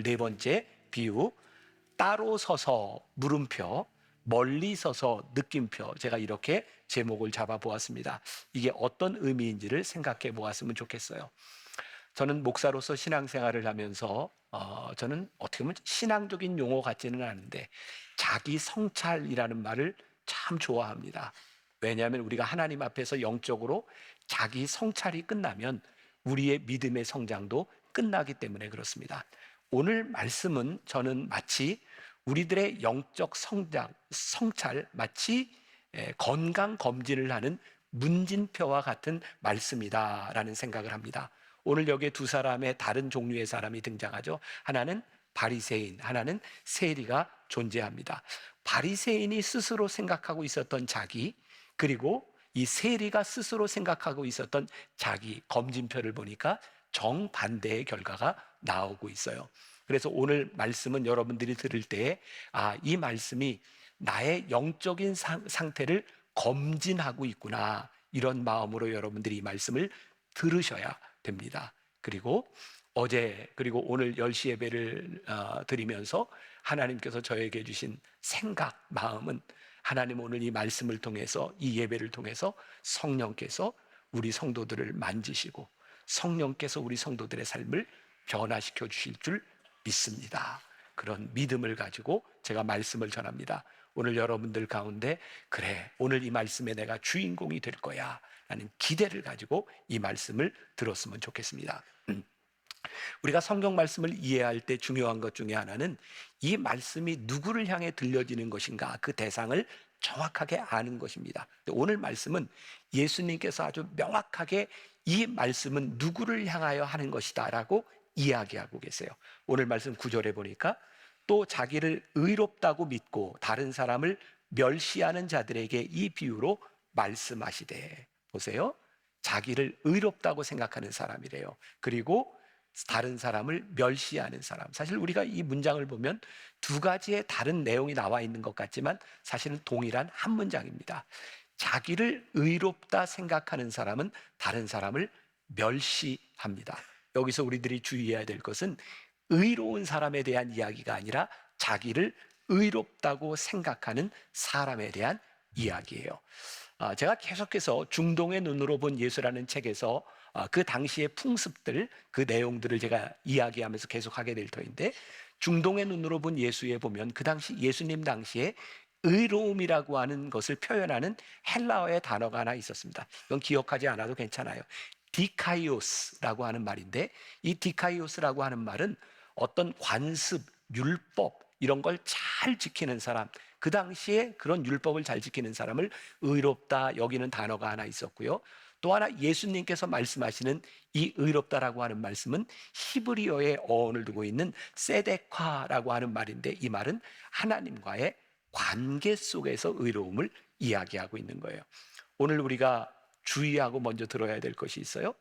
네 번째 비유, 따로 서서 물음표, 멀리 서서 느낌표. 제가 이렇게 제목을 잡아보았습니다. 이게 어떤 의미인지를 생각해 보았으면 좋겠어요. 저는 목사로서 신앙생활을 하면서 저는 어떻게 보면 신앙적인 용어 같지는 않은데 자기 성찰이라는 말을 참 좋아합니다. 왜냐하면 우리가 하나님 앞에서 영적으로 자기 성찰이 끝나면 우리의 믿음의 성장도 끝나기 때문에 그렇습니다. 오늘 말씀은 저는 마치 우리들의 영적 성찰, 마치 건강 검진을 하는 문진표와 같은 말씀이다라는 생각을 합니다. 오늘 여기에 두 사람의 다른 종류의 사람이 등장하죠. 하나는 바리새인, 하나는 세리가 존재합니다. 바리새인이 스스로 생각하고 있었던 자기, 그리고 이 세리가 스스로 생각하고 있었던 자기 검진표를 보니까 정반대의 결과가 나오고 있어요. 그래서 오늘 말씀은 여러분들이 들을 때, 이 말씀이 나의 영적인 상태를 검진하고 있구나, 이런 마음으로 여러분들이 이 말씀을 들으셔야 됩니다. 그리고 어제 그리고 오늘 10시 예배를 드리면서 하나님께서 저에게 주신 생각, 마음은 하나님 오늘 이 말씀을 통해서, 이 예배를 통해서 성령께서 우리 성도들을 만지시고 성령께서 우리 성도들의 삶을 변화시켜 주실 줄 믿습니다. 그런 믿음을 가지고 제가 말씀을 전합니다. 오늘 여러분들 가운데 그래, 오늘 이 말씀에 내가 주인공이 될 거야 라는 기대를 가지고 이 말씀을 들었으면 좋겠습니다. 우리가 성경 말씀을 이해할 때 중요한 것 중에 하나는 이 말씀이 누구를 향해 들려지는 것인가, 그 대상을 정확하게 아는 것입니다. 오늘 말씀은 예수님께서 아주 명확하게 이 말씀은 누구를 향하여 하는 것이다 라고 이야기하고 계세요. 오늘 말씀 9절에 보니까 또 자기를 의롭다고 믿고 다른 사람을 멸시하는 자들에게 이 비유로 말씀하시되, 보세요. 자기를 의롭다고 생각하는 사람이래요. 그리고 다른 사람을 멸시하는 사람. 사실 우리가 이 문장을 보면 두 가지의 다른 내용이 나와 있는 것 같지만 사실은 동일한 한 문장입니다. 자기를 의롭다 생각하는 사람은 다른 사람을 멸시합니다. 여기서 우리들이 주의해야 될 것은 의로운 사람에 대한 이야기가 아니라 자기를 의롭다고 생각하는 사람에 대한 이야기예요. 제가 계속해서 중동의 눈으로 본 예수라는 책에서 그 당시의 풍습들, 그 내용들을 제가 이야기하면서 계속하게 될 터인데, 중동의 눈으로 본 예수에 보면 그 당시 예수님 당시에 의로움이라고 하는 것을 표현하는 헬라어의 단어가 하나 있었습니다. 이건 기억하지 않아도 괜찮아요. 디카이오스라고 하는 말인데, 이 디카이오스라고 하는 말은 어떤 관습, 율법 이런 걸 잘 지키는 사람, 그 당시에 그런 율법을 잘 지키는 사람을 의롭다 여기는 단어가 하나 있었고요. 또 하나 예수님께서 말씀하시는 이 의롭다라고 하는 말씀은 히브리어의 어원을 두고 있는 세데카라고 하는 말인데, 이 말은 하나님과의 관계 속에서 의로움을 이야기하고 있는 거예요. 오늘 우리가 주의하고 먼저 들어야 될 것이 있어요.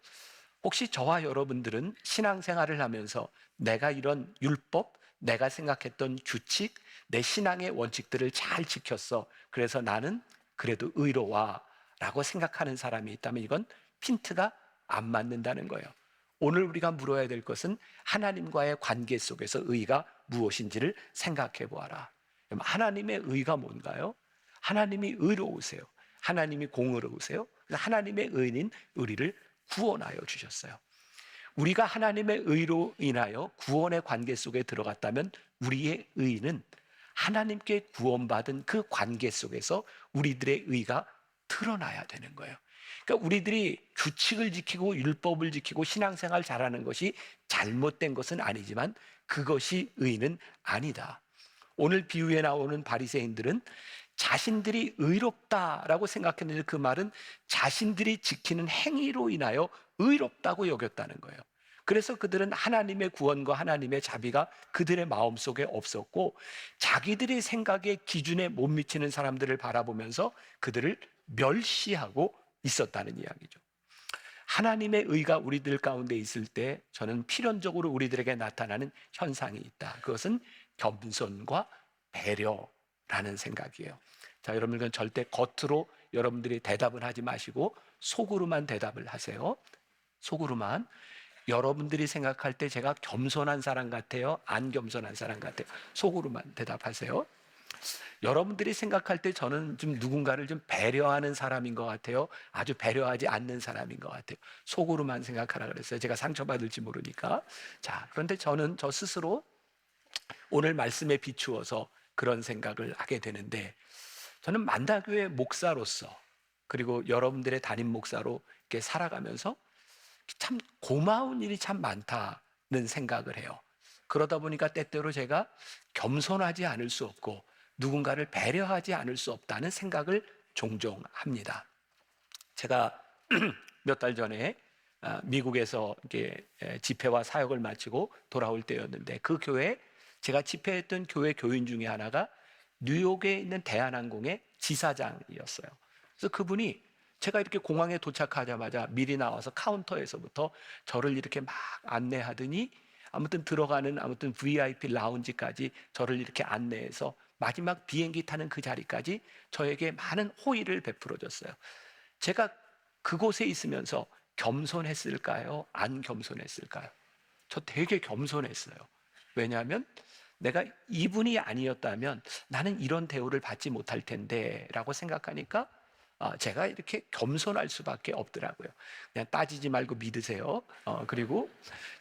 혹시 저와 여러분들은 신앙생활을 하면서 내가 이런 율법, 내가 생각했던 규칙, 내 신앙의 원칙들을 잘 지켰어, 그래서 나는 그래도 의로워 라고 생각하는 사람이 있다면 이건 핀트가 안 맞는다는 거예요. 오늘 우리가 물어야 될 것은 하나님과의 관계 속에서 의가 무엇인지를 생각해 보아라. 하나님의 의가 뭔가요? 하나님이 의로우세요. 하나님이 공의로우세요. 하나님의 의인 우리를 구원하여 주셨어요. 우리가 하나님의 의로 인하여 구원의 관계 속에 들어갔다면 우리의 의는 하나님께 구원받은 그 관계 속에서 우리들의 의가 드러나야 되는 거예요. 그러니까 우리들이 규칙을 지키고 율법을 지키고 신앙생활 잘하는 것이 잘못된 것은 아니지만 그것이 의는 아니다. 오늘 비유에 나오는 바리새인들은 자신들이 의롭다라고 생각했는데 그 말은 자신들이 지키는 행위로 인하여 의롭다고 여겼다는 거예요. 그래서 그들은 하나님의 구원과 하나님의 자비가 그들의 마음속에 없었고 자기들의 생각의 기준에 못 미치는 사람들을 바라보면서 그들을 멸시하고 있었다는 이야기죠. 하나님의 의가 우리들 가운데 있을 때 저는 필연적으로 우리들에게 나타나는 현상이 있다. 그것은 겸손과 배려라는 생각이에요. 자, 여러분들은 절대 겉으로 여러분들이 대답을 하지 마시고 속으로만 대답을 하세요. 속으로만. 여러분들이 생각할 때 제가 겸손한 사람 같아요? 안 겸손한 사람 같아요? 속으로만 대답하세요. 여러분들이 생각할 때 저는 좀 누군가를 좀 배려하는 사람인 것 같아요? 아주 배려하지 않는 사람인 것 같아요? 속으로만 생각하라 그랬어요. 제가 상처받을지 모르니까. 자, 그런데 저는 저 스스로 오늘 말씀에 비추어서 그런 생각을 하게 되는데, 저는 만다교회 목사로서 그리고 여러분들의 담임 목사로 이렇게 살아가면서 참 고마운 일이 참 많다는 생각을 해요. 그러다 보니까 때때로 제가 겸손하지 않을 수 없고 누군가를 배려하지 않을 수 없다는 생각을 종종 합니다. 제가 몇 달 전에 미국에서 이렇게 집회와 사역을 마치고 돌아올 때였는데, 그 교회, 제가 집회했던 교회 교인 중에 하나가 뉴욕에 있는 대한항공의 지사장이었어요. 그래서 그분이 제가 이렇게 공항에 도착하자마자 미리 나와서 카운터에서부터 저를 이렇게 막 안내하더니, 아무튼 들어가는 VIP 라운지까지 저를 이렇게 안내해서 마지막 비행기 타는 그 자리까지 저에게 많은 호의를 베풀어 줬어요. 제가 그곳에 있으면서 겸손했을까요? 안 겸손했을까요? 저 되게 겸손했어요. 왜냐하면 내가 이분이 아니었다면 나는 이런 대우를 받지 못할 텐데 라고 생각하니까 제가 이렇게 겸손할 수밖에 없더라고요. 그냥 따지지 말고 믿으세요. 그리고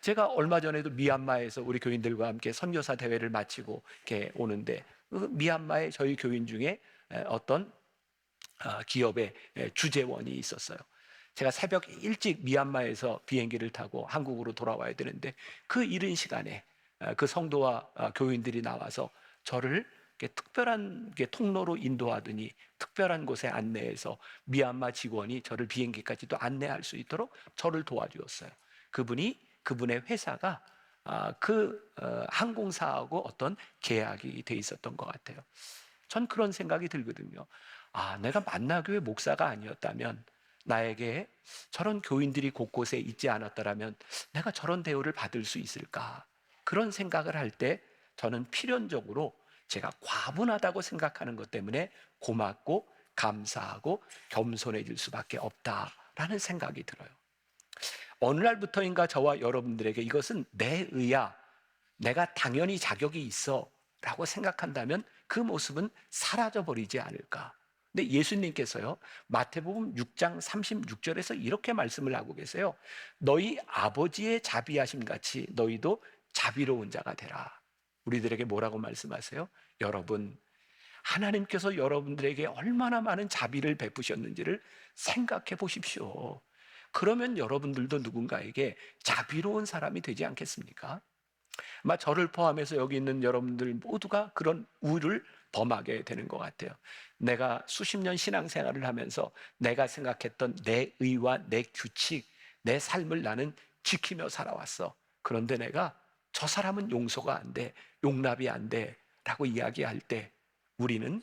제가 얼마 전에도 미얀마에서 우리 교인들과 함께 선교사 대회를 마치고 이렇게 오는데, 그 미얀마의 저희 교인 중에 어떤 기업의 주재원이 있었어요. 제가 새벽 일찍 미얀마에서 비행기를 타고 한국으로 돌아와야 되는데, 그 이른 시간에 그 성도와 교인들이 나와서 저를 특별한 통로로 인도하더니 특별한 곳에 안내해서 미얀마 직원이 저를 비행기까지도 안내할 수 있도록 저를 도와주었어요. 그분의 회사가 항공사하고 어떤 계약이 돼 있었던 것 같아요. 전 그런 생각이 들거든요. 내가 만나교회 목사가 아니었다면, 나에게 저런 교인들이 곳곳에 있지 않았더라면 내가 저런 대우를 받을 수 있을까? 그런 생각을 할 때 저는 필연적으로 제가 과분하다고 생각하는 것 때문에 고맙고 감사하고 겸손해질 수밖에 없다라는 생각이 들어요. 어느 날부터인가 저와 여러분들에게 이것은 내 의야, 내가 당연히 자격이 있어 라고 생각한다면 그 모습은 사라져버리지 않을까. 근데 예수님께서요, 마태복음 6장 36절에서 이렇게 말씀을 하고 계세요. 너희 아버지의 자비하심 같이 너희도 자비로운 자가 되라. 우리들에게 뭐라고 말씀하세요? 여러분, 하나님께서 여러분들에게 얼마나 많은 자비를 베푸셨는지를 생각해 보십시오. 그러면 여러분들도 누군가에게 자비로운 사람이 되지 않겠습니까? 아마 저를 포함해서 여기 있는 여러분들 모두가 그런 우를 범하게 되는 것 같아요. 내가 수십 년 신앙생활을 하면서 내가 생각했던 내 의와 내 규칙, 내 삶을 나는 지키며 살아왔어. 그런데 내가 저 사람은 용서가 안 돼, 용납이 안 돼 라고 이야기할 때 우리는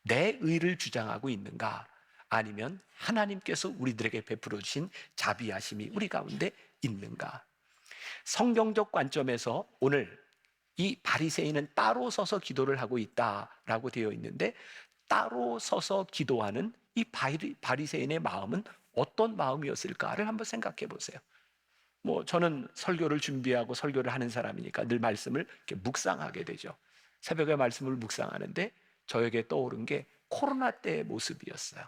내 의를 주장하고 있는가, 아니면 하나님께서 우리들에게 베풀어 주신 자비하심이 우리 가운데 있는가? 성경적 관점에서 오늘 이 바리새인은 따로 서서 기도를 하고 있다라고 되어 있는데, 따로 서서 기도하는 이 바리새인의 마음은 어떤 마음이었을까를 한번 생각해 보세요. 저는 설교를 준비하고 설교를 하는 사람이니까 늘 말씀을 이렇게 묵상하게 되죠. 새벽에 말씀을 묵상하는데 저에게 떠오른 게 코로나 때의 모습이었어요.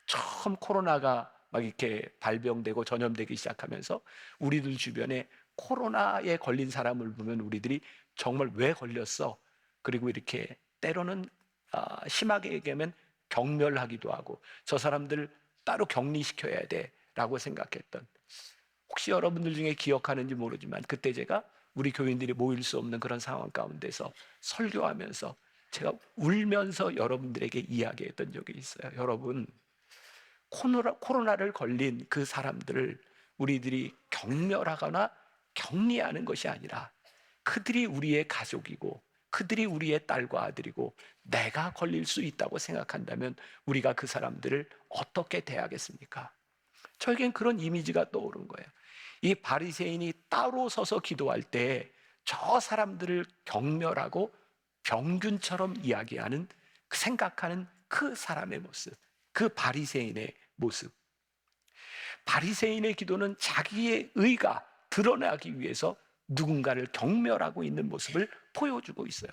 처음 코로나가 막 이렇게 발병되고 전염되기 시작하면서 우리들 주변에 코로나에 걸린 사람을 보면 우리들이 정말 왜 걸렸어? 그리고 이렇게 때로는 심하게 얘기하면 경멸하기도 하고, 저 사람들 따로 격리시켜야 돼라고 생각했던, 혹시 여러분들 중에 기억하는지 모르지만 그때 제가 우리 교인들이 모일 수 없는 그런 상황 가운데서 설교하면서 제가 울면서 여러분들에게 이야기했던 적이 있어요. 여러분, 코로나를 걸린 그 사람들을 우리들이 경멸하거나 격리하는 것이 아니라 그들이 우리의 가족이고 그들이 우리의 딸과 아들이고 내가 걸릴 수 있다고 생각한다면 우리가 그 사람들을 어떻게 대하겠습니까? 저에겐 그런 이미지가 떠오른 거예요. 이 바리새인이 따로 서서 기도할 때 저 사람들을 경멸하고 병균처럼 이야기하는, 생각하는 그 사람의 모습, 그 바리새인의 모습. 바리새인의 기도는 자기의 의가 드러나기 위해서 누군가를 경멸하고 있는 모습을 보여주고 있어요.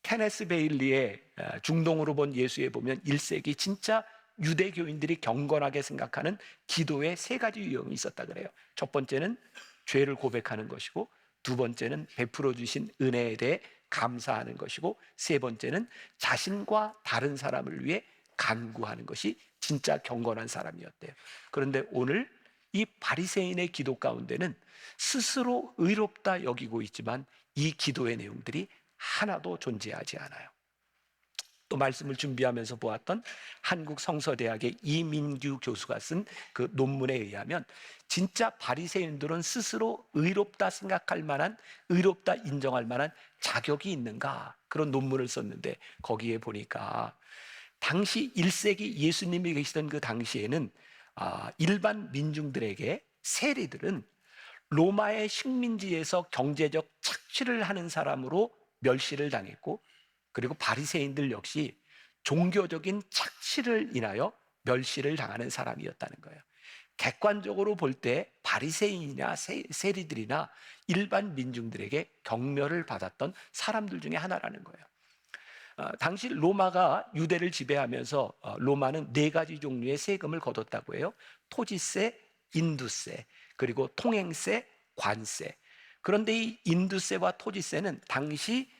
케네스 베일리의 중동으로 본 예수에 보면 1세기 진짜 유대교인들이 경건하게 생각하는 기도의 세 가지 유형이 있었다 그래요. 첫 번째는 죄를 고백하는 것이고, 두 번째는 베풀어 주신 은혜에 대해 감사하는 것이고, 세 번째는 자신과 다른 사람을 위해 간구하는 것이 진짜 경건한 사람이었대요. 그런데 오늘 이 바리새인의 기도 가운데는 스스로 의롭다 여기고 있지만 이 기도의 내용들이 하나도 존재하지 않아요. 또 말씀을 준비하면서 보았던 한국 성서대학의 이민규 교수가 쓴 그 논문에 의하면 진짜 바리새인들은 스스로 의롭다 생각할 만한, 의롭다 인정할 만한 자격이 있는가, 그런 논문을 썼는데 거기에 보니까 당시 1세기 예수님이 계시던 그 당시에는 일반 민중들에게 세리들은 로마의 식민지에서 경제적 착취를 하는 사람으로 멸시를 당했고, 그리고 바리새인들 역시 종교적인 착취를 인하여 멸시를 당하는 사람이었다는 거예요. 객관적으로 볼 때 바리새인이나 세리들이나 일반 민중들에게 경멸을 받았던 사람들 중에 하나라는 거예요. 당시 로마가 유대를 지배하면서 로마는 네 가지 종류의 세금을 거뒀다고 해요. 토지세, 인두세, 그리고 통행세, 관세. 그런데 이 인두세와 토지세는 당시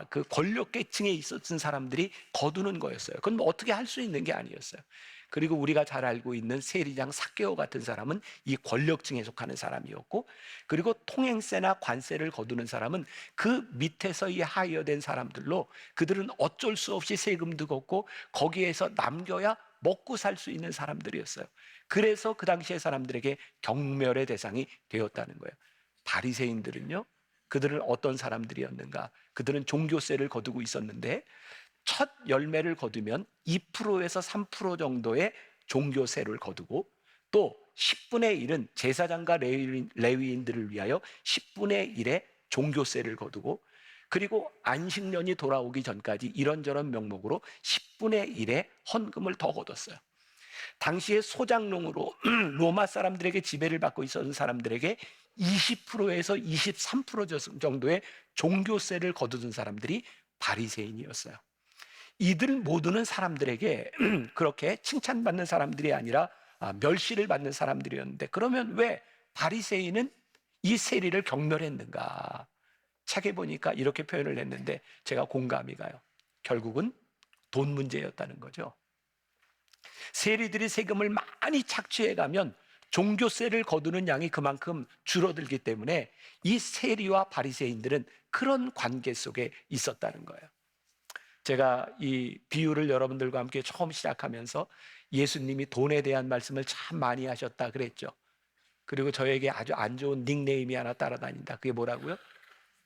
그 권력계층에 있었던 사람들이 거두는 거였어요. 그건 뭐 어떻게 할 수 있는 게 아니었어요. 그리고 우리가 잘 알고 있는 세리장 삭개오 같은 사람은 이 권력층에 속하는 사람이었고, 그리고 통행세나 관세를 거두는 사람은 그 밑에서 이 하이어된 사람들로, 그들은 어쩔 수 없이 세금도 걷고 거기에서 남겨야 먹고 살 수 있는 사람들이었어요. 그래서 그 당시의 사람들에게 경멸의 대상이 되었다는 거예요. 바리새인들은요, 그들은 어떤 사람들이었는가? 그들은 종교세를 거두고 있었는데 첫 열매를 거두면 2%에서 3% 정도의 종교세를 거두고, 또 10분의 1은 제사장과 레위인들을 위하여 10분의 1의 종교세를 거두고, 그리고 안식년이 돌아오기 전까지 이런저런 명목으로 10분의 1의 헌금을 더 거뒀어요. 당시에 소장농으로 로마 사람들에게 지배를 받고 있었던 사람들에게 20%에서 23% 정도의 종교세를 거두던 사람들이 바리새인이었어요. 이들 모두는 사람들에게 그렇게 칭찬받는 사람들이 아니라 멸시를 받는 사람들이었는데, 그러면 왜 바리새인은 이 세리를 경멸했는가? 책에 보니까 이렇게 표현을 했는데 제가 공감이 가요. 결국은 돈 문제였다는 거죠. 세리들이 세금을 많이 착취해 가면 종교세를 거두는 양이 그만큼 줄어들기 때문에 이 세리와 바리새인들은 그런 관계 속에 있었다는 거예요. 제가 이 비유를 여러분들과 함께 처음 시작하면서 예수님이 돈에 대한 말씀을 참 많이 하셨다 그랬죠. 그리고 저에게 아주 안 좋은 닉네임이 하나 따라다닌다. 그게 뭐라고요?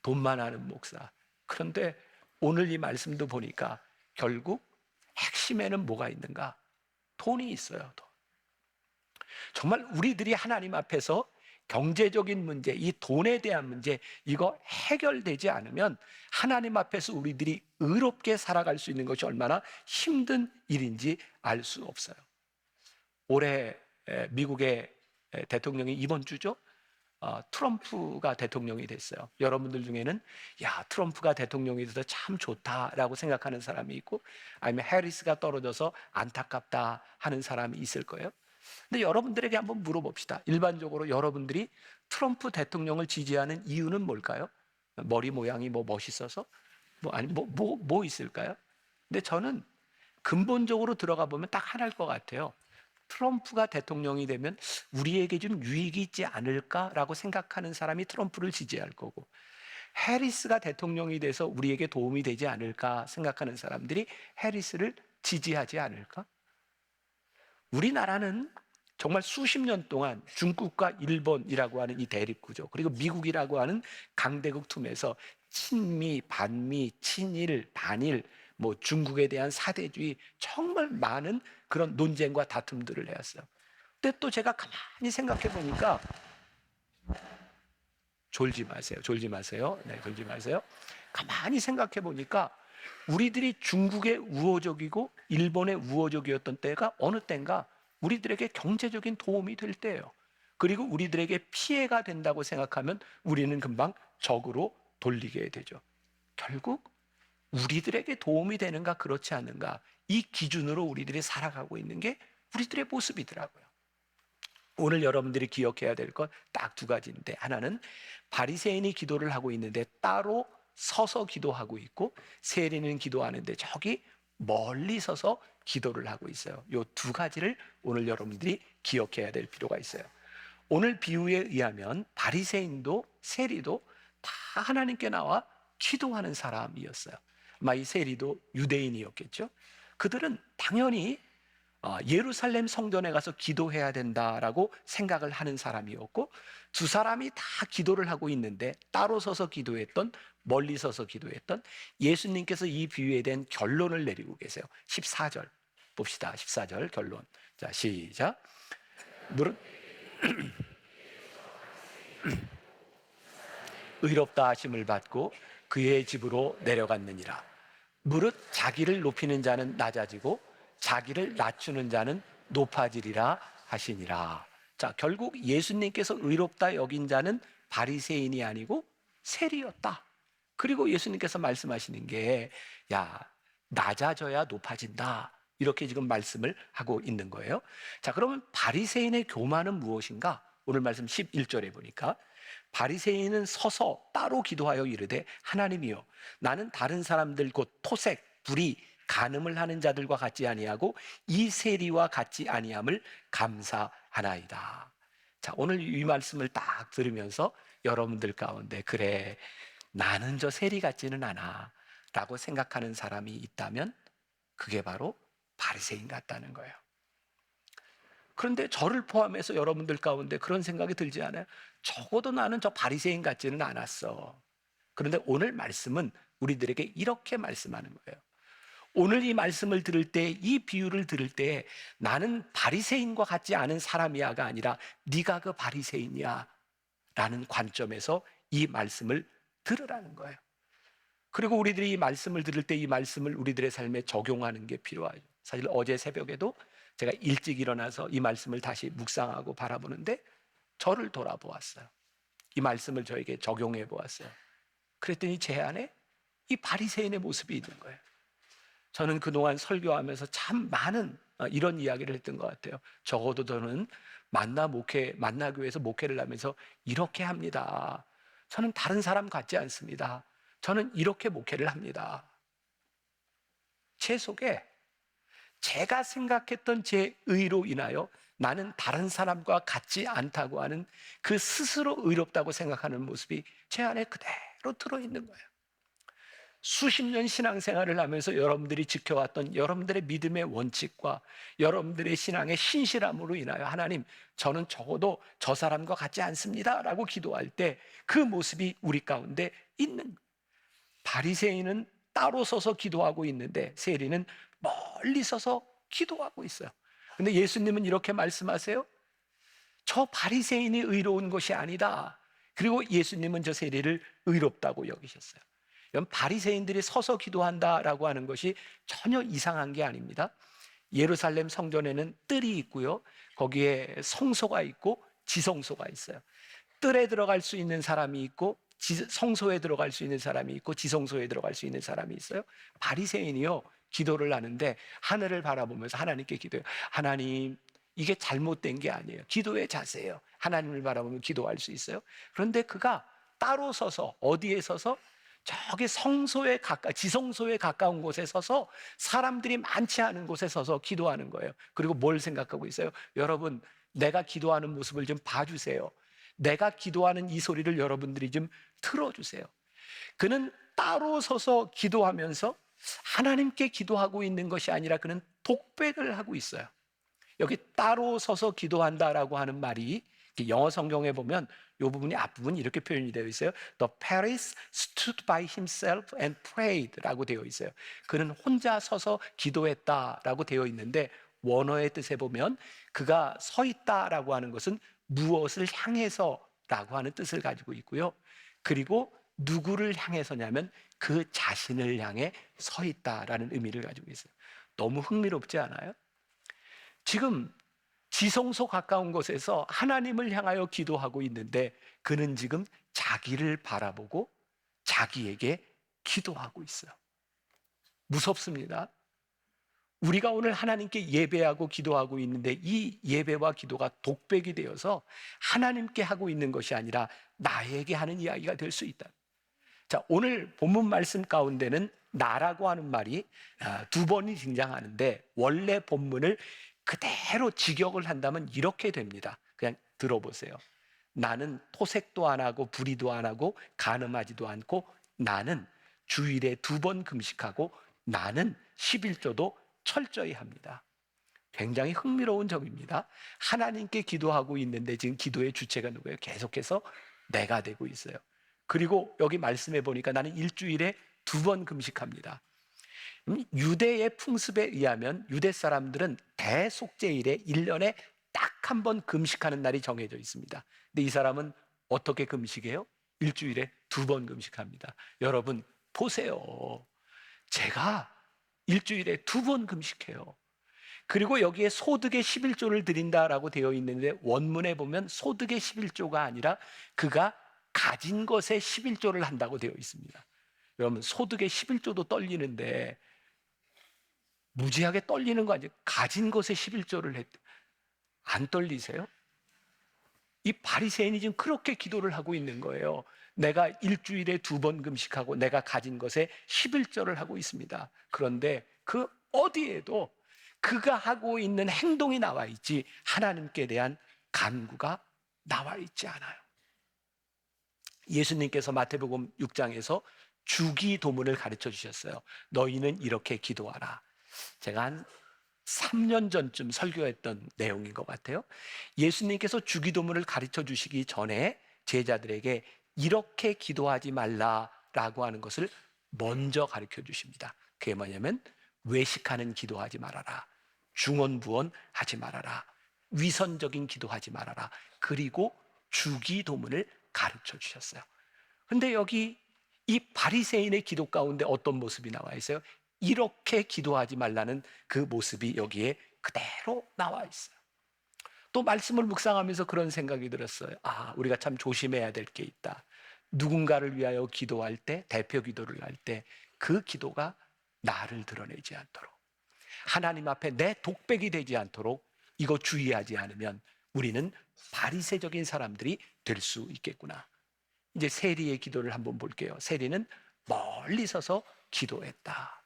돈만 아는 목사. 그런데 오늘 이 말씀도 보니까 결국 핵심에는 뭐가 있는가? 돈이 있어요. 돈. 정말 우리들이 하나님 앞에서 경제적인 문제, 이 돈에 대한 문제, 이거 해결되지 않으면 하나님 앞에서 우리들이 의롭게 살아갈 수 있는 것이 얼마나 힘든 일인지 알 수 없어요. 올해 미국의 대통령이 이번 주죠? 트럼프가 대통령이 됐어요. 여러분들 중에는 야, 트럼프가 대통령이 돼서 참 좋다라고 생각하는 사람이 있고, 아니면 해리스가 떨어져서 안타깝다 하는 사람이 있을 거예요. 근데 여러분들에게 한번 물어봅시다. 일반적으로 여러분들이 트럼프 대통령을 지지하는 이유는 뭘까요? 머리 모양이 뭐 멋있어서? 뭐 있을까요? 근데 저는 근본적으로 들어가 보면 딱 하나일 것 같아요. 트럼프가 대통령이 되면 우리에게 좀 유익이 있지 않을까라고 생각하는 사람이 트럼프를 지지할 거고, 해리스가 대통령이 돼서 우리에게 도움이 되지 않을까 생각하는 사람들이 해리스를 지지하지 않을까? 우리나라는 정말 수십 년 동안 중국과 일본이라고 하는 이 대립구조, 그리고 미국이라고 하는 강대국 틈에서 친미, 반미, 친일, 반일, 뭐 중국에 대한 사대주의, 정말 많은 그런 논쟁과 다툼들을 해왔어요. 근데 또 제가 가만히 생각해 보니까, 졸지 마세요. 네, 졸지 마세요. 가만히 생각해 보니까 우리들이 중국의 우호적이고 일본의 우호적이었던 때가 어느 때인가 우리들에게 경제적인 도움이 될 때예요. 그리고 우리들에게 피해가 된다고 생각하면 우리는 금방 적으로 돌리게 되죠. 결국 우리들에게 도움이 되는가 그렇지 않은가, 이 기준으로 우리들이 살아가고 있는 게 우리들의 모습이더라고요. 오늘 여러분들이 기억해야 될 건 딱 두 가지인데, 하나는 바리새인이 기도를 하고 있는데 따로 서서 기도하고 있고, 세리는 기도하는데 저기 멀리 서서 기도를 하고 있어요. 이 두 가지를 오늘 여러분들이 기억해야 될 필요가 있어요. 오늘 비유에 의하면 바리새인도 세리도 다 하나님께 나와 기도하는 사람이었어요. 아마 이 세리도 유대인이었겠죠. 그들은 당연히 예루살렘 성전에 가서 기도해야 된다라고 생각을 하는 사람이었고, 두 사람이 다 기도를 하고 있는데 따로 서서 기도했던, 멀리 서서 기도했던, 예수님께서 이 비유에 대한 결론을 내리고 계세요. 14절 봅시다. 14절 결론. 자, 시작. 무릇 의롭다 하심을 받고 그의 집으로 내려갔느니라. 무릇 자기를 높이는 자는 낮아지고 자기를 낮추는 자는 높아지리라 하시니라. 자, 결국 예수님께서 의롭다 여긴 자는 바리새인이 아니고 세리였다. 그리고 예수님께서 말씀하시는 게, 야, 낮아져야 높아진다, 이렇게 지금 말씀을 하고 있는 거예요. 자, 그러면 바리새인의 교만은 무엇인가? 오늘 말씀 11절에 보니까 바리새인은 서서 따로 기도하여 이르되, 하나님이여, 나는 다른 사람들 곧 토색, 불의, 간음을 하는 자들과 같지 아니하고 이 세리와 같지 아니함을 감사하나이다. 자, 오늘 이 말씀을 딱 들으면서 여러분들 가운데, 그래, 나는 저 세리 같지는 않아 라고 생각하는 사람이 있다면 그게 바로 바리새인 같다는 거예요. 그런데 저를 포함해서 여러분들 가운데 그런 생각이 들지 않아요? 적어도 나는 저 바리새인 같지는 않았어. 그런데 오늘 말씀은 우리들에게 이렇게 말씀하는 거예요. 오늘 이 말씀을 들을 때, 이 비유를 들을 때, 나는 바리새인과 같지 않은 사람이야가 아니라 네가 그 바리새인이야 라는 관점에서 이 말씀을 들으라는 거예요. 그리고 우리들이 이 말씀을 들을 때 이 말씀을 우리들의 삶에 적용하는 게 필요하죠. 사실 어제 새벽에도 제가 일찍 일어나서 이 말씀을 다시 묵상하고 바라보는데 저를 돌아보았어요. 이 말씀을 저에게 적용해 보았어요. 그랬더니 제 안에 이 바리새인의 모습이 있는 거예요. 저는 그동안 설교하면서 참 많은 이런 이야기를 했던 것 같아요. 적어도 저는 만나교회에서 목회를 하면서 이렇게 합니다. 저는 다른 사람 같지 않습니다. 저는 이렇게 목회를 합니다. 제 속에 제가 생각했던 제 의로 인하여 나는 다른 사람과 같지 않다고 하는, 그 스스로 의롭다고 생각하는 모습이 제 안에 그대로 들어있는 거예요. 수십 년 신앙생활을 하면서 여러분들이 지켜왔던 여러분들의 믿음의 원칙과 여러분들의 신앙의 신실함으로 인하여, 하나님, 저는 적어도 저 사람과 같지 않습니다 라고 기도할 때 그 모습이 우리 가운데 있는 거예요. 바리새인은 따로 서서 기도하고 있는데 세리는 멀리 서서 기도하고 있어요. 근데 예수님은 이렇게 말씀하세요. 저 바리새인이 의로운 것이 아니다. 그리고 예수님은 저 세리를 의롭다고 여기셨어요. 바리새인들이 서서 기도한다라고 하는 것이 전혀 이상한 게 아닙니다. 예루살렘 성전에는 뜰이 있고요, 거기에 성소가 있고 지성소가 있어요. 뜰에 들어갈 수 있는 사람이 있고 성소에 들어갈 수 있는 사람이 있고 지성소에 들어갈 수 있는 사람이 있어요. 바리새인이요, 기도를 하는데 하늘을 바라보면서 하나님께 기도해요. 하나님, 이게 잘못된 게 아니에요. 기도의 자세예요. 하나님을 바라보면 기도할 수 있어요. 그런데 그가 따로 서서, 어디에 서서? 저기 성소에 지성소에 가까운 곳에 서서, 사람들이 많지 않은 곳에 서서 기도하는 거예요. 그리고 뭘 생각하고 있어요? 여러분, 내가 기도하는 모습을 좀 봐주세요. 내가 기도하는 이 소리를 여러분들이 좀 들어주세요. 그는 따로 서서 기도하면서 하나님께 기도하고 있는 것이 아니라 그는 독백을 하고 있어요. 여기 따로 서서 기도한다라고 하는 말이 영어 성경에 보면 이 부분이, 앞부분이 이렇게 표현이 되어 있어요. The Pharisee stood by himself and prayed 라고 되어 있어요. 그는 혼자 서서 기도했다라고 되어 있는데, 원어의 뜻에 보면 그가 서 있다라고 하는 것은 무엇을 향해서라고 하는 뜻을 가지고 있고요. 그리고 누구를 향해서냐면 그 자신을 향해 서 있다라는 의미를 가지고 있어요. 너무 흥미롭지 않아요? 지금 지성소 가까운 곳에서 하나님을 향하여 기도하고 있는데 그는 지금 자기를 바라보고 자기에게 기도하고 있어요. 무섭습니다. 우리가 오늘 하나님께 예배하고 기도하고 있는데 이 예배와 기도가 독백이 되어서 하나님께 하고 있는 것이 아니라 나에게 하는 이야기가 될 수 있다. 자, 오늘 본문 말씀 가운데는 나라고 하는 말이 두 번이 등장하는데 원래 본문을 그대로 직역을 한다면 이렇게 됩니다. 그냥 들어보세요. 나는 토색도 안 하고 불의도 안 하고 간음하지도 않고 나는 주일에 2번 금식하고 나는 11조도 철저히 합니다. 굉장히 흥미로운 점입니다. 하나님께 기도하고 있는데 지금 기도의 주체가 누구예요? 계속해서 내가 되고 있어요. 그리고 여기 말씀해 보니까 나는 일주일에 2번 금식합니다. 유대의 풍습에 의하면 유대 사람들은 대속죄일에 1년에 딱 한 번 금식하는 날이 정해져 있습니다. 근데 이 사람은 어떻게 금식해요? 일주일에 2번 금식합니다. 여러분 보세요. 제가 일주일에 2번 금식해요. 그리고 여기에 소득의 11조를 드린다라고 되어 있는데 원문에 보면 소득의 11조가 아니라 그가 가진 것에 11조를 한다고 되어 있습니다. 여러분 소득의 11조도 떨리는데 무지하게 떨리는 거 아니에요? 가진 것에 11조를 했대. 안 떨리세요? 이 바리새인이 지금 그렇게 기도를 하고 있는 거예요. 내가 일주일에 2번 금식하고 내가 가진 것에 11조를 하고 있습니다. 그런데 그 어디에도 그가 하고 있는 행동이 나와 있지 하나님께 대한 간구가 나와 있지 않아요. 예수님께서 마태복음 6장에서 주기도문을 가르쳐 주셨어요. 너희는 이렇게 기도하라. 제가 한 3년 전쯤 설교했던 내용인 것 같아요. 예수님께서 주기도문을 가르쳐 주시기 전에 제자들에게 이렇게 기도하지 말라라고 하는 것을 먼저 가르쳐 주십니다. 그게 뭐냐면 외식하는 기도하지 말아라. 중언부언하지 말아라. 위선적인 기도하지 말아라. 그리고 주기도문을 가르쳐 주셨어요. 근데 여기 이 바리새인의 기도 가운데 어떤 모습이 나와 있어요? 이렇게 기도하지 말라는 그 모습이 여기에 그대로 나와 있어요. 또 말씀을 묵상하면서 그런 생각이 들었어요. 우리가 참 조심해야 될 게 있다. 누군가를 위하여 기도할 때, 대표 기도를 할 때 그 기도가 나를 드러내지 않도록, 하나님 앞에 내 독백이 되지 않도록 이거 주의하지 않으면 우리는 바리새적인 사람들이 될 수 있겠구나. 이제 세리의 기도를 한번 볼게요. 세리는 멀리 서서 기도했다.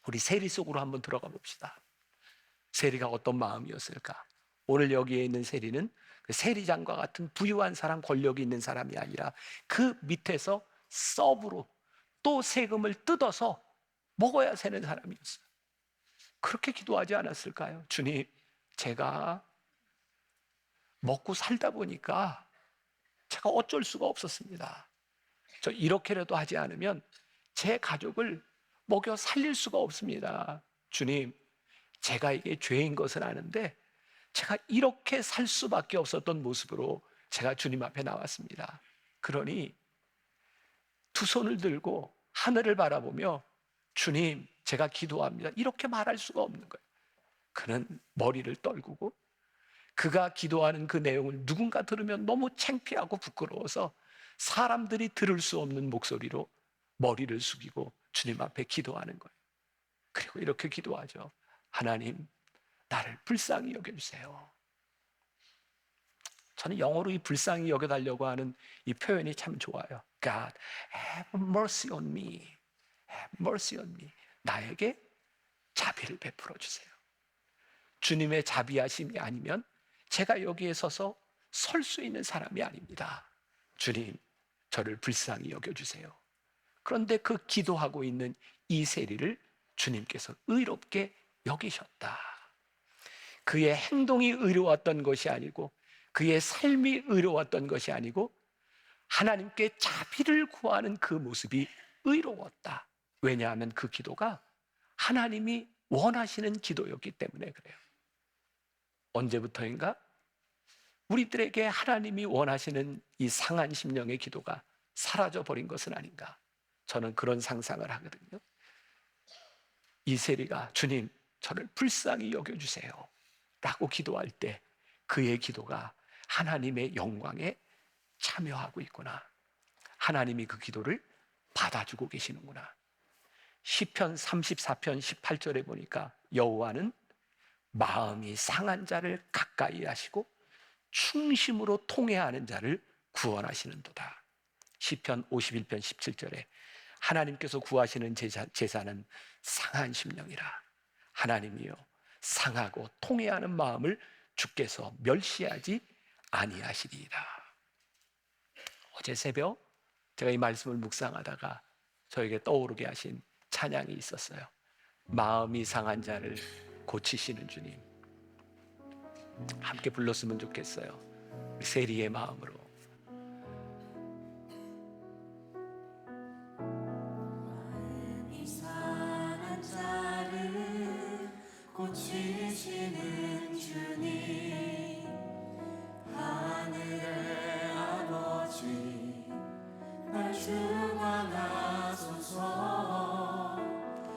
우리 세리 속으로 한번 들어가 봅시다. 세리가 어떤 마음이었을까? 오늘 여기에 있는 세리는 그 세리장과 같은 부유한 사람, 권력이 있는 사람이 아니라 그 밑에서 서브로 또 세금을 뜯어서 먹어야 되는 사람이었어요. 그렇게 기도하지 않았을까요? 주님, 제가 먹고 살다 보니까 제가 어쩔 수가 없었습니다. 저 이렇게라도 하지 않으면 제 가족을 먹여 살릴 수가 없습니다. 주님, 제가 이게 죄인 것은 아는데 제가 이렇게 살 수밖에 없었던 모습으로 제가 주님 앞에 나왔습니다. 그러니 두 손을 들고 하늘을 바라보며 주님, 제가 기도합니다. 이렇게 말할 수가 없는 거예요. 그는 머리를 떨구고 그가 기도하는 그 내용을 누군가 들으면 너무 창피하고 부끄러워서 사람들이 들을 수 없는 목소리로 머리를 숙이고 주님 앞에 기도하는 거예요. 그리고 이렇게 기도하죠. 하나님, 나를 불쌍히 여겨주세요. 저는 영어로 이 불쌍히 여겨달라고 하는 이 표현이 참 좋아요. God, have mercy on me. Have mercy on me. 나에게 자비를 베풀어 주세요. 주님의 자비하심이 아니면 제가 여기에 서서 설 수 있는 사람이 아닙니다. 주님, 저를 불쌍히 여겨주세요. 그런데 그 기도하고 있는 이 세리를 주님께서 의롭게 여기셨다. 그의 행동이 의로웠던 것이 아니고 그의 삶이 의로웠던 것이 아니고 하나님께 자비를 구하는 그 모습이 의로웠다. 왜냐하면 그 기도가 하나님이 원하시는 기도였기 때문에 그래요. 언제부터인가? 우리들에게 하나님이 원하시는 이 상한 심령의 기도가 사라져버린 것은 아닌가? 저는 그런 상상을 하거든요. 이 세리가 주님, 저를 불쌍히 여겨주세요 라고 기도할 때 그의 기도가 하나님의 영광에 참여하고 있구나. 하나님이 그 기도를 받아주고 계시는구나. 시편 34편 18절에 보니까 여호와는 마음이 상한 자를 가까이 하시고 충심으로 통회하는 자를 구원하시는도다. 시편 51편 17절에 하나님께서 구하시는 제사는 상한 심령이라. 하나님이여 상하고 통회하는 마음을 주께서 멸시하지 아니하시리이다. 어제 새벽 제가 이 말씀을 묵상하다가 저에게 떠오르게 하신 찬양이 있었어요. 마음이 상한 자를 고치시는 주님. 함께 불렀으면 좋겠어요. 우리 세리의 마음으로. 마음이 상한 자를 고치시는 주님, 하늘의 아버지 날 중앙하소서.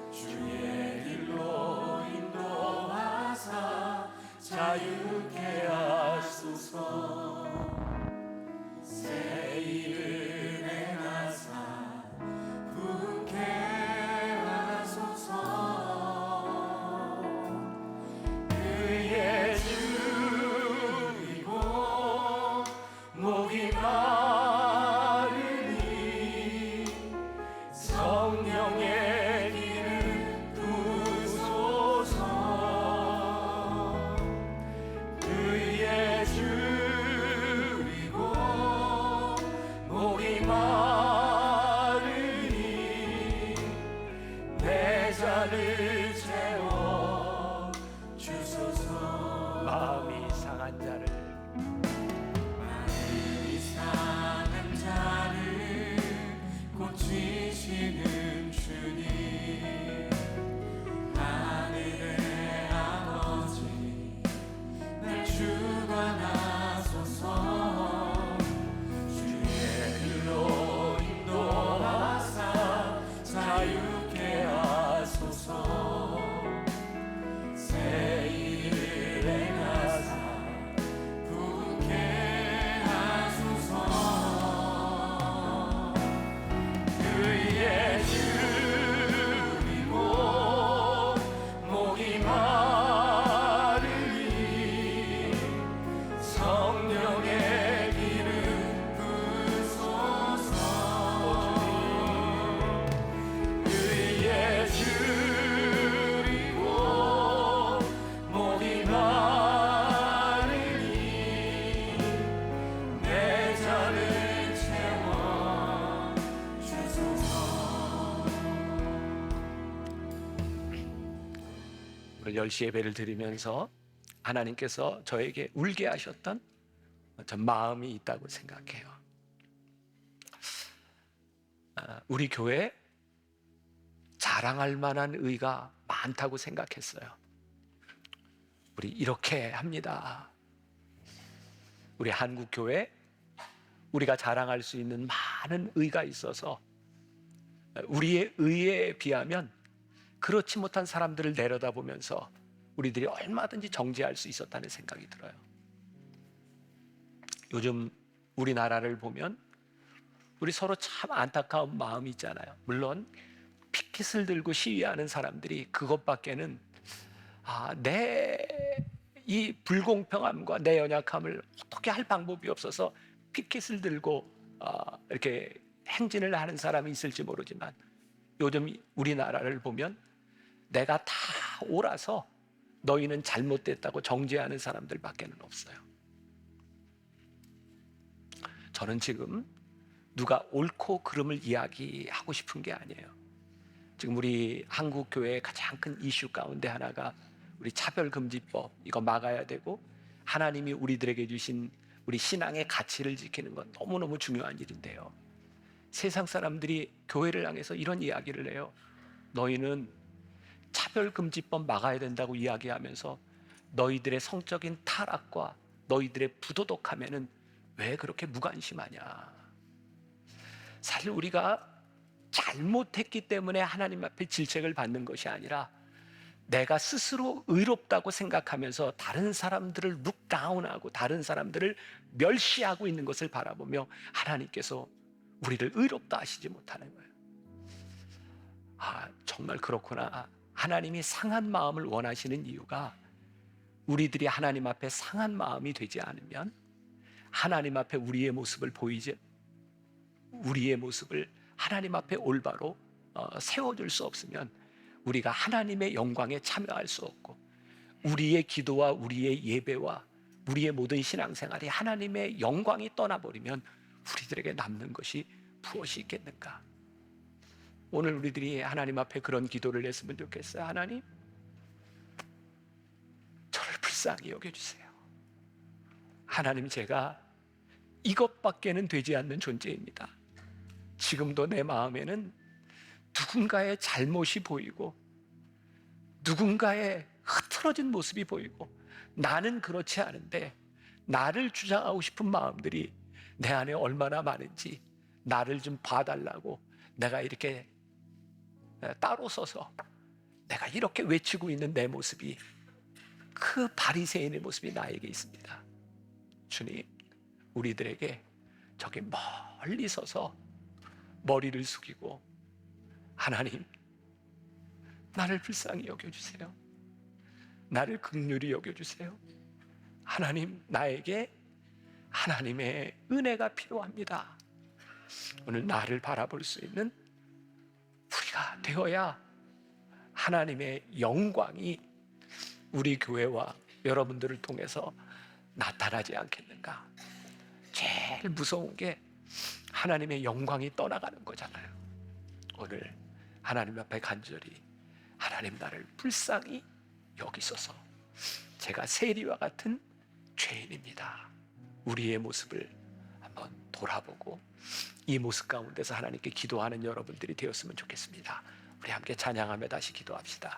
주의 길로 인도하사 자유케 하소서. 새 일을 행하사 부흥케 하소서. 그의 주이고 목이 마르니 성령의 길을 부소서. 그의 주이고 목이 마르니 내 잔을 채워 주소서. 마음이 상한 자를 마음이 상한 자를 고치시는 주님, 하늘의 아버지 날 주관하소서. 주의 길로 인도하사 자유케 하소서. 새 일을 행하사 부흥케 하소서. 그의 주이고 목이 마르니 성령의 기름 부소서. 그의 주이고 목이 마르니 내 잔을 채워 주소서. 오늘 10시 예배를 드리면서 하나님께서 저에게 울게 하셨던 어떤 마음이 있다고 생각해요. 우리 교회 자랑할 만한 의가 많다고 생각했어요. 우리 이렇게 합니다. 우리 한국 교회 우리가 자랑할 수 있는 많은 의가 있어서 우리의 의에 비하면 그렇지 못한 사람들을 내려다보면서 우리들이 얼마든지 정죄할 수 있었다는 생각이 들어요. 요즘 우리나라를 보면 우리 서로 참 안타까운 마음이 있잖아요. 물론 피켓을 들고 시위하는 사람들이 그것밖에는 내 이 불공평함과 내 연약함을 어떻게 할 방법이 없어서 피켓을 들고 이렇게 행진을 하는 사람이 있을지 모르지만 요즘 우리나라를 보면 내가 다 옳아서 너희는 잘못됐다고 정죄하는 사람들밖에는 없어요. 저는 지금 누가 옳고 그름을 이야기하고 싶은 게 아니에요. 지금 우리 한국 교회의 가장 큰 이슈 가운데 하나가 우리 차별금지법, 이거 막아야 되고 하나님이 우리들에게 주신 우리 신앙의 가치를 지키는 건 너무너무 중요한 일인데요. 세상 사람들이 교회를 향해서 이런 이야기를 해요. 너희는 차별금지법 막아야 된다고 이야기하면서 너희들의 성적인 타락과 너희들의 부도덕함에는 왜 그렇게 무관심하냐. 사실 우리가 잘못했기 때문에 하나님 앞에 질책을 받는 것이 아니라 내가 스스로 의롭다고 생각하면서 다른 사람들을 룩다운하고 다른 사람들을 멸시하고 있는 것을 바라보며 하나님께서 우리를 의롭다 하시지 못하는 거예요. 아, 정말 그렇구나. 하나님이 상한 마음을 원하시는 이유가 우리들이 하나님 앞에 상한 마음이 되지 않으면, 하나님 앞에 우리의 모습을 하나님 앞에 올바로 세워줄 수 없으면 우리가 하나님의 영광에 참여할 수 없고, 우리의 기도와 우리의 예배와 우리의 모든 신앙생활이 하나님의 영광이 떠나버리면 우리들에게 남는 것이 무엇이 있겠는가? 오늘 우리들이 하나님 앞에 그런 기도를 했으면 좋겠어요. 하나님, 저를 불쌍히 여겨주세요. 하나님, 제가 이것밖에는 되지 않는 존재입니다. 지금도 내 마음에는 누군가의 잘못이 보이고 누군가의 흐트러진 모습이 보이고, 나는 그렇지 않은데 나를 주장하고 싶은 마음들이 내 안에 얼마나 많은지 나를 좀 봐달라고, 내가 이렇게 따로 서서 내가 이렇게 외치고 있는 내 모습이, 그 바리새인의 모습이 나에게 있습니다. 주님, 우리들에게 저기 멀리 서서 머리를 숙이고, 하나님, 나를 불쌍히 여겨주세요. 나를 긍휼히 여겨주세요. 하나님, 나에게 하나님의 은혜가 필요합니다. 오늘 나를 바라볼 수 있는 우리가 되어야 하나님의 영광이 우리 교회와 여러분들을 통해서 나타나지 않겠는가? 제일 무서운 게 하나님의 영광이 떠나가는 거잖아요. 오늘 하나님 앞에 간절히, 하나님, 나를 불쌍히 여기소서. 제가 세리와 같은 죄인입니다. 우리의 모습을 한번 돌아보고 이 모습 가운데서 하나님께 기도하는 여러분들이 되었으면 좋겠습니다. 우리 함께 찬양하며 다시 기도합시다.